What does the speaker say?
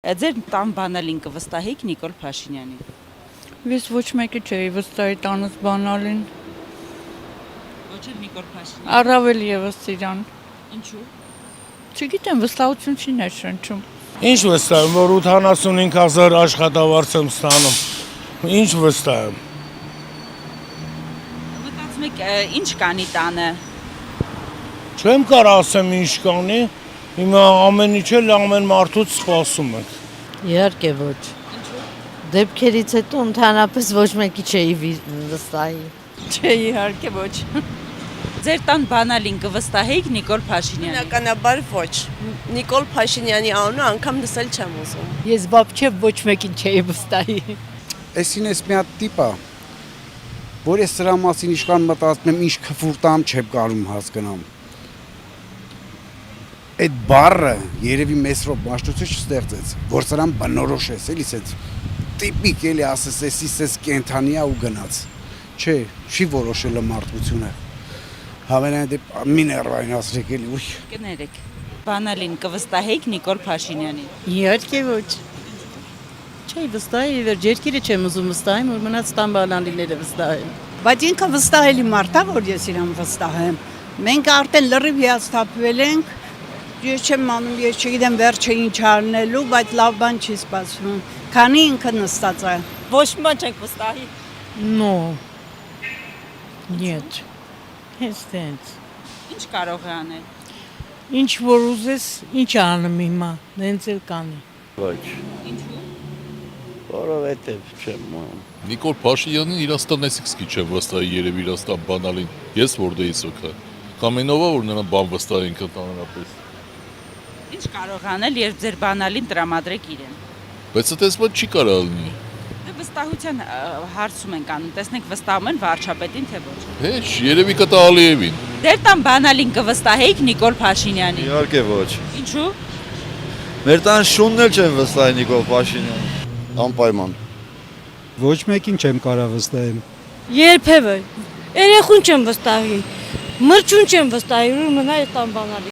Ձեր տան բանալին կվստահեիք Նիկոլ Փաշինյանին։ Ես ոչ մեկը չէի վստահի տանս բանալին, Ոչ էլ Նիկոլ Փաշինյան։ առավել եւս իրան։ Ինչու՞։ Չգիտեմ, վստահություն չի ներշնչում։ Ինչ վստահ եմ, որ 85,000 աշխատավարձ եմ ստանում։ Ինչ վստահ եմ։ Մտածում եք ինչ կանի տանը։ Չեմ կարող ասեմ ինչ կանի։ Հիմա ամեն ինչ էլ ամեն մարդուց սպասում ենք։ Իհարկե ոչ։ Դեպքերից հետո ընդհանրապես ոչ մեկի չէի վստահի։ Չէ, իհարկե ոչ։ Ձեր տան բանալին կվստահեիք Նիկոլ Փաշինյանին։ Բնականաբար ոչ։ Նիկոլ Փաշինյանի անունը անգամ լսել չեմ ուզում։ Ես բաբչե ոչ մեկին չէի վստահի։ Այսին էս մի հատ տիպ է, որ ես սրա մասին ինչքան մտածում եմ, ինչ քֆուր տամ չեմ կարում հասկանամ։ Այդ բառը երևի Մեսրոպ Մաշտոցը չստեղծեց, որ սրան բնորոշես, էլի էս տիպիկ էլի ասես, էսիս կենթանիա ու գնաց։ Չէ, չի որոշել մարդկությունը։ Հավանաբար դեպ միներվային ասրեք էլի, ուй։ Կներեք։ Բանալին կվստահեիք Նիկոլ Փաշինյանին։ Իհարկե ոչ։ Չէի վստահի, վերջ երկիրը չեմ ուզում վստահեմ, որ մնաց տան բանալիները վստահեմ։ Բայց ինքը վստահելի մարդ է, որ ես իրան վստահեմ։ Մենք արդեն լրիվ հիասթափվել ենք։ Ես չեմ անում, ես չգիտեմ վերջը ինչ արնելու, բայց լավ բան չի սպասվում։ Քանի ինքը նստած է։ Ոչ մի բան չենք վստահի։ No. Нет. Հենց։ Ինչ կարող է անել։ Ինչ որ ուզես, ինչ անեմ հիմա, դենց էլ կանի։ Ոչ, Ինչու՞։ որովհետև չեմ անում։ Նիկոլ Փաշինյանին Իրաստան էսիքսկի չեմ վստահի երևի Իրաստան բանալին։ Ես որտեղից օքա։ Կամենովա որ նրան բան վստահենք ընդհանրապես։ Ինչ կարող է անել, երբ ձեր բանալին տրամադրեք իրեն։ Բայց այդպես բան չի կարող լինի։ Դե վստահության հարցում ենք անում, տեսնենք վստահում են վարչապետին թե ոչ։ Հեչ, երևի կտա Ալիևին։ Ձեր տան բանալին կվստահեիք Նիկոլ Փաշինյանին։ Իհարկե ոչ։ Ինչու՞։ Մեր տան շունն էլ չեմ վստահի Նիկոլ Փաշինյանին։ Անպայման։ Ոչ մեկին չեմ կարող վստահեմ։ Երբևէ։ Երեխուն չեմ վստահի։ Մրջուն չեմ վստահի, որ մնա այդ տան բանալի։